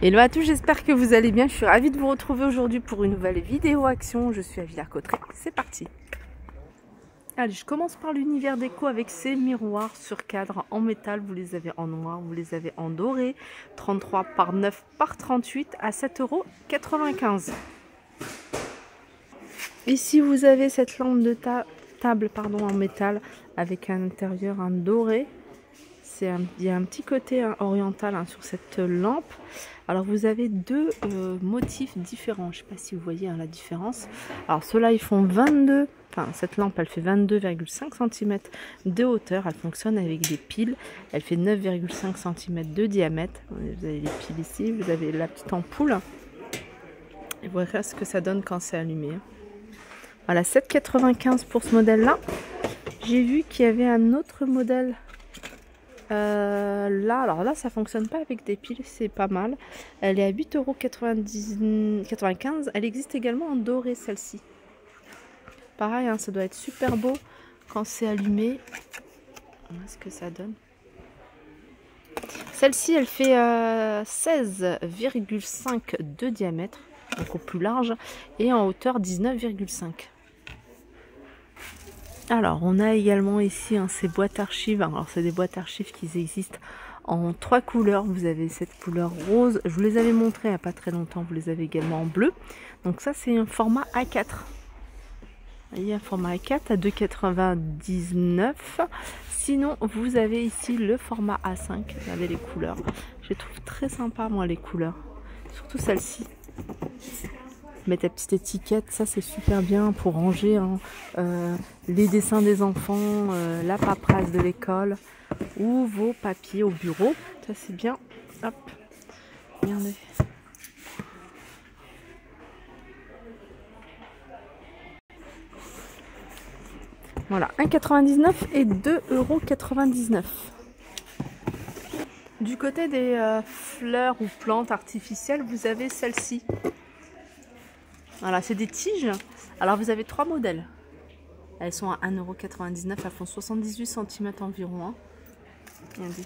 Hello à tous, j'espère que vous allez bien. Je suis ravie de vous retrouver aujourd'hui pour une nouvelle vidéo action. Je suis à Villers-Cotterêts, c'est parti. Allez, je commence par l'univers déco avec ces miroirs sur cadre en métal. Vous les avez en noir, vous les avez en doré. 33 par 9 par 38 à 7,95 €. Ici, vous avez cette lampe de table en métal avec à l'intérieur un doré. Il y a un petit côté oriental sur cette lampe. Alors vous avez deux motifs différents. Je ne sais pas si vous voyez la différence. Alors ceux-là ils font 22. Enfin cette lampe elle fait 22,5 cm de hauteur. Elle fonctionne avec des piles. Elle fait 9,5 cm de diamètre. Vous avez les piles ici. Vous avez la petite ampoule. Et voilà ce que ça donne quand c'est allumé. Voilà, 7,95 € pour ce modèle-là. J'ai vu qu'il y avait un autre modèle. Alors là, ça fonctionne pas avec des piles, c'est pas mal. Elle est à 8,95 €. Elle existe également en doré, celle-ci. Pareil, ça doit être super beau quand c'est allumé. Voilà ce que ça donne. Celle-ci, elle fait 16,5 de diamètre, donc au plus large, et en hauteur 19,5. Alors, on a également ici ces boîtes archives. Alors, c'est des boîtes archives qui existent en 3 couleurs. Vous avez cette couleur rose. Je vous les avais montrées il n'y a pas très longtemps. Vous les avez également en bleu. Donc ça, c'est un format A4. Vous voyez, un format A4 à 2,99 €. Sinon, vous avez ici le format A5. Regardez les couleurs. Je les trouve très sympa, moi, les couleurs. Surtout celle-ci. Mettre ta petite étiquette, ça c'est super bien pour ranger les dessins des enfants, la paperasse de l'école ou vos papiers au bureau. Ça c'est bien. Hop, regardez. Voilà, 1,99 € et 2,99 €. Du côté des fleurs ou plantes artificielles, vous avez celle-ci. Voilà, c'est des tiges. Alors, vous avez 3 modèles. Elles sont à 1,99 €. Elles font 78 cm environ. Regardez.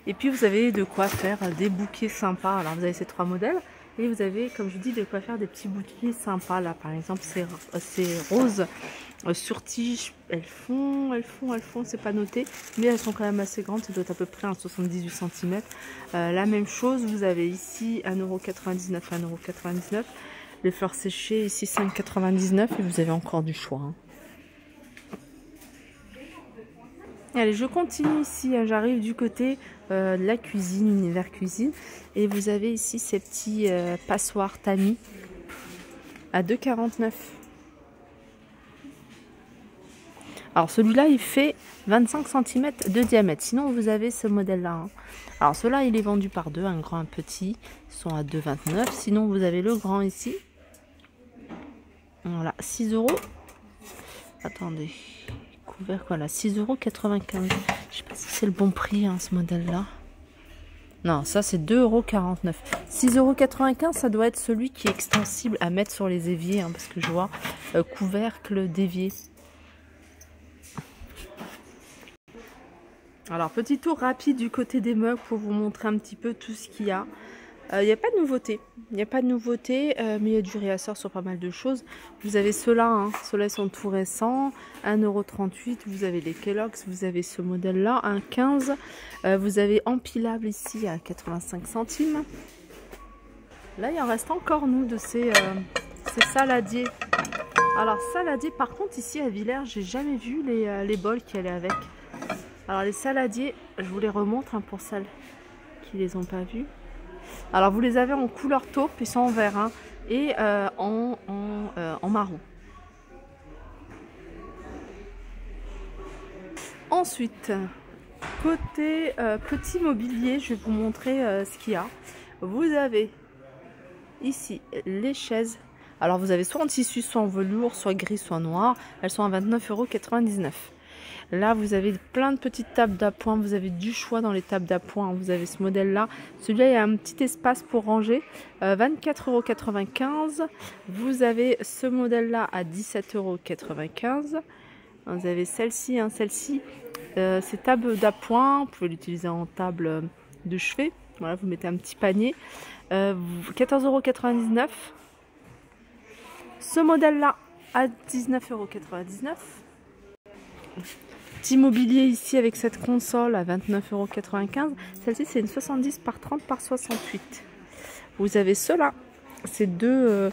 Et puis, vous avez de quoi faire des bouquets sympas. Alors, vous avez ces 3 modèles. Et vous avez, comme je dis, de quoi faire des petits bouquets sympas. Là, par exemple, ces roses sur tige. Elles font, c'est pas noté. Mais elles sont quand même assez grandes. Ça doit être à peu près 78 cm. La même chose, vous avez ici 1,99 €, 1,99 €. Les fleurs séchées, ici 5,99 € et vous avez encore du choix. Allez, je continue ici. J'arrive du côté de la cuisine, univers cuisine. Et vous avez ici ces petits passoires tamis à 2,49 €. Alors celui-là, il fait 25 cm de diamètre. Sinon, vous avez ce modèle-là. Alors celui-là, il est vendu par deux, un grand, un petit. Ils sont à 2,29 €. Sinon, vous avez le grand ici. Voilà, 6 €. Attendez, couvert voilà, 6,95 €. Je sais pas si c'est le bon prix, ce modèle-là. Non, ça c'est 2,49 €. 6,95 €, ça doit être celui qui est extensible à mettre sur les éviers, parce que je vois couvercle d'évier. Alors, petit tour rapide du côté des meubles pour vous montrer un petit peu tout ce qu'il y a. Il n'y a pas de nouveauté. Il n'y a pas de nouveauté, mais il y a du réassort sur pas mal de choses. Vous avez ceux-là, ceux-là sont tout récents, 1,38 €. Vous avez les Kellogg's, vous avez ce modèle-là, 1,15 €. Vous avez empilable ici à 85 centimes. Là, il en reste encore, nous, de ces saladiers. Alors, saladiers, par contre, ici à Villers, j'ai jamais vu les bols qui allaient avec. Alors, les saladiers, je vous les remontre pour celles qui les ont pas vus. Alors vous les avez en couleur taupe, ils sont en vert et en marron. Ensuite, côté petit mobilier, je vais vous montrer ce qu'il y a. Vous avez ici les chaises. Alors vous avez soit en tissu, soit en velours, soit gris, soit noir. Elles sont à 29,99 €. Là, vous avez plein de petites tables d'appoint. Vous avez du choix dans les tables d'appoint. Vous avez ce modèle-là. Celui-là, il y a un petit espace pour ranger. 24,95 €. Vous avez ce modèle-là à 17,95 €. Vous avez celle-ci. Celle-ci, c'est table d'appoint. Vous pouvez l'utiliser en table de chevet. Voilà, vous mettez un petit panier. 14,99 €. Ce modèle-là à 19,99 €. Petit mobilier ici avec cette console à 29,95 €. Celle-ci, c'est une 70 par 30 par 68. Vous avez cela. C'est deux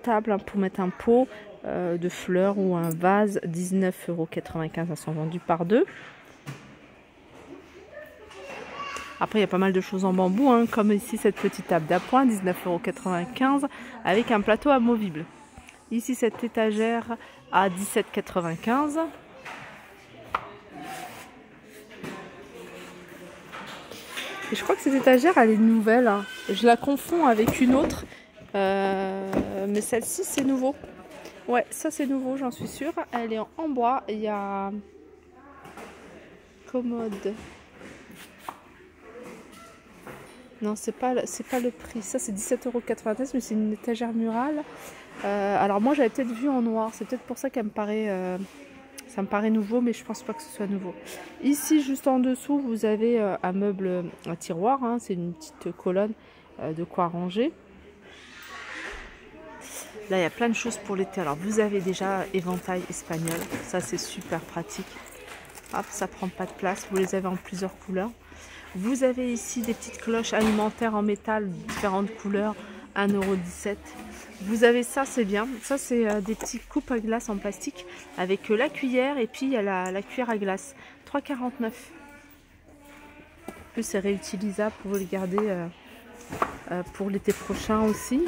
tables pour mettre un pot de fleurs ou un vase. 19,95 €. Elles sont vendues par deux. Après, il y a pas mal de choses en bambou, hein, comme ici cette petite table d'appoint, 19,95 € avec un plateau amovible. Ici, cette étagère à 17,95 €. Et je crois que cette étagère, elle est nouvelle. Hein. Je la confonds avec une autre. Mais celle-ci, c'est nouveau. Ouais, ça, c'est nouveau, j'en suis sûre. Elle est en bois. Il y a commode. Non, c'est pas le prix. Ça, c'est 17,90 €, mais c'est une étagère murale. Alors, moi, j'avais peut-être vu en noir. C'est peut-être pour ça qu'elle me paraît... ça me paraît nouveau, mais je pense pas que ce soit nouveau. Ici, juste en dessous, vous avez un meuble, un tiroir. Hein, c'est une petite colonne de quoi ranger. Là, il y a plein de choses pour l'été. Alors, vous avez déjà éventail espagnol. Ça, c'est super pratique. Hop, ça prend pas de place. Vous les avez en plusieurs couleurs. Vous avez ici des petites cloches alimentaires en métal, différentes couleurs, 1,17 €. Vous avez ça, c'est bien. Ça, c'est des petits coupes à glace en plastique avec la cuillère et puis il y a la cuillère à glace. 3,49 €. En plus, c'est réutilisable. Vous pouvez le garder pour l'été prochain aussi.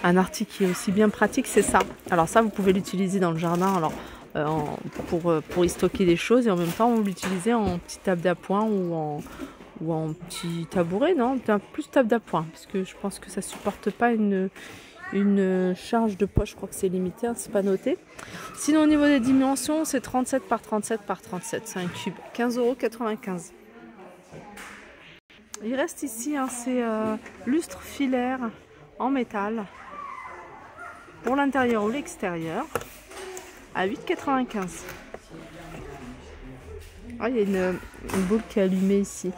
Un article qui est aussi bien pratique, c'est ça. Alors ça, vous pouvez l'utiliser dans le jardin alors, pour y stocker des choses et en même temps, vous l'utilisez en petite table d'appoint ou en petit tabouret, non? Plus table d'appoint, parce que je pense que ça supporte pas une charge de poche. Je crois que c'est limité, hein, c'est pas noté. Sinon, au niveau des dimensions, c'est 37 par 37 par 37. C'est un cube. 15,95 €. Il reste ici, hein, c'est lustre filaire en métal pour l'intérieur ou l'extérieur à 8,95 €. Ah, il y a une boule qui est allumée ici.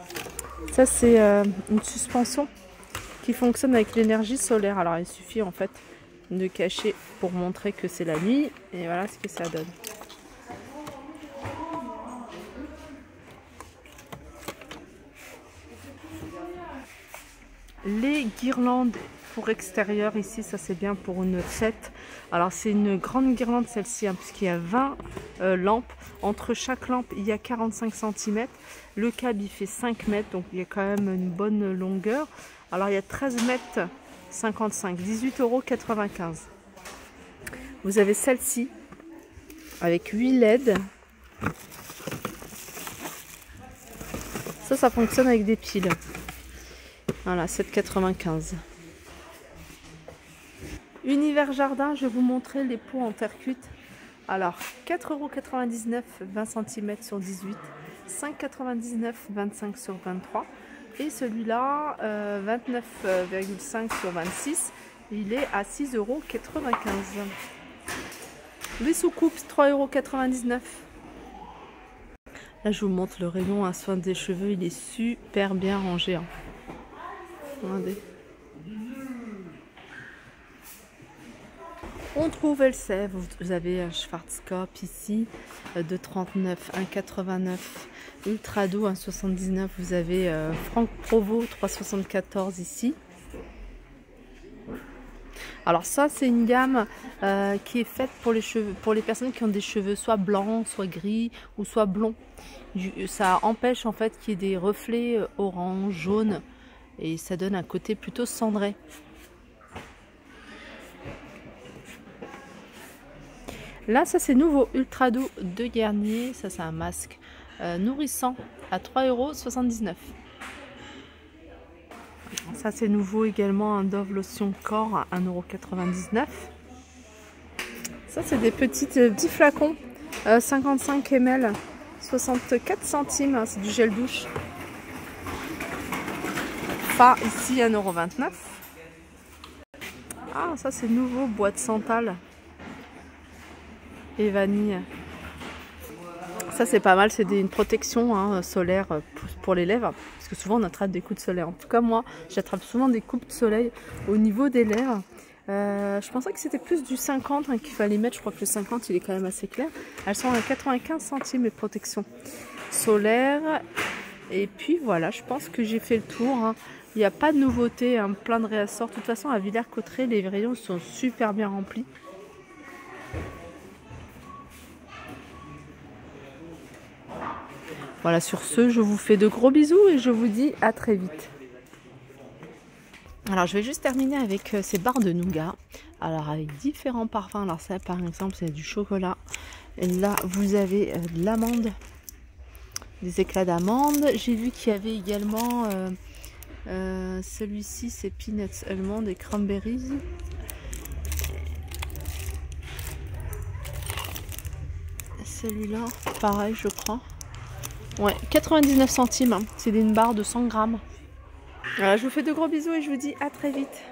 Ça, c'est une suspension qui fonctionne avec l'énergie solaire. Alors, il suffit en fait de cacher pour montrer que c'est la nuit. Et voilà ce que ça donne. Les guirlandes pour extérieur ici, ça c'est bien pour une fête. Alors c'est une grande guirlande celle-ci, hein, puisqu'il y a 20 lampes. Entre chaque lampe, il y a 45 cm. Le câble, il fait 5 mètres, donc il y a quand même une bonne longueur. Alors il y a 13 mètres 55, 18,95 €. Vous avez celle-ci avec 8 LED. Ça fonctionne avec des piles. Voilà, 7,95 €. Univers jardin, je vais vous montrer les pots en terre cuite. Alors, 4,99 €, 20 cm sur 18, 5,99 €, 25 sur 23. Et celui-là, 29,5 sur 26, il est à 6,95 €. Les soucoupes, 3,99 €. Là, je vous montre le rayon à soin des cheveux, il est super bien rangé. Hein. Regardez. On trouve Elseve, vous avez un Schwarzkopf ici, 2,39 €, 1,89 €, Ultra Doux, 1,79 €, vous avez Franck Provo, 3,74 € ici. Alors ça, c'est une gamme qui est faite pour les cheveux, pour les personnes qui ont des cheveux soit blancs, soit gris ou soit blonds. Ça empêche en fait qu'il y ait des reflets orange, jaune et ça donne un côté plutôt cendré. Là, ça c'est nouveau, Ultra Doux de Garnier, ça c'est un masque nourrissant à 3,79 €. Ça c'est nouveau également, un Dove lotion corps à 1,99 €. Ça c'est des petits flacons, 55 ml, 64 centimes, hein, c'est du gel douche. Pas ici 1,29 €. Ah, ça c'est nouveau, boîte santal et vanille. Ça c'est pas mal, c'est une protection hein, solaire pour les lèvres. Parce que souvent on attrape des coups de soleil. En tout cas moi, j'attrape souvent des coups de soleil au niveau des lèvres. Je pensais que c'était plus du 50 hein, qu'il fallait mettre. Je crois que le 50 il est quand même assez clair. Elles sont à 95 centimes les protections solaires. Et puis voilà, je pense que j'ai fait le tour. Hein. Il n'y a pas de nouveauté, hein, plein de réassorts. De toute façon à Villers-Cotterêts, les rayons sont super bien remplis. Voilà, sur ce, je vous fais de gros bisous et je vous dis à très vite. Alors, je vais juste terminer avec ces barres de nougat. Alors, avec différents parfums. Alors, ça, par exemple, c'est du chocolat. Et là, vous avez de l'amande, des éclats d'amande. J'ai vu qu'il y avait également celui-ci, c'est Peanuts Almond et Cranberries. Celui-là, pareil, je crois. Ouais, 99 centimes. Hein. C'est une barre de 100 grammes. Voilà, je vous fais de gros bisous et je vous dis à très vite.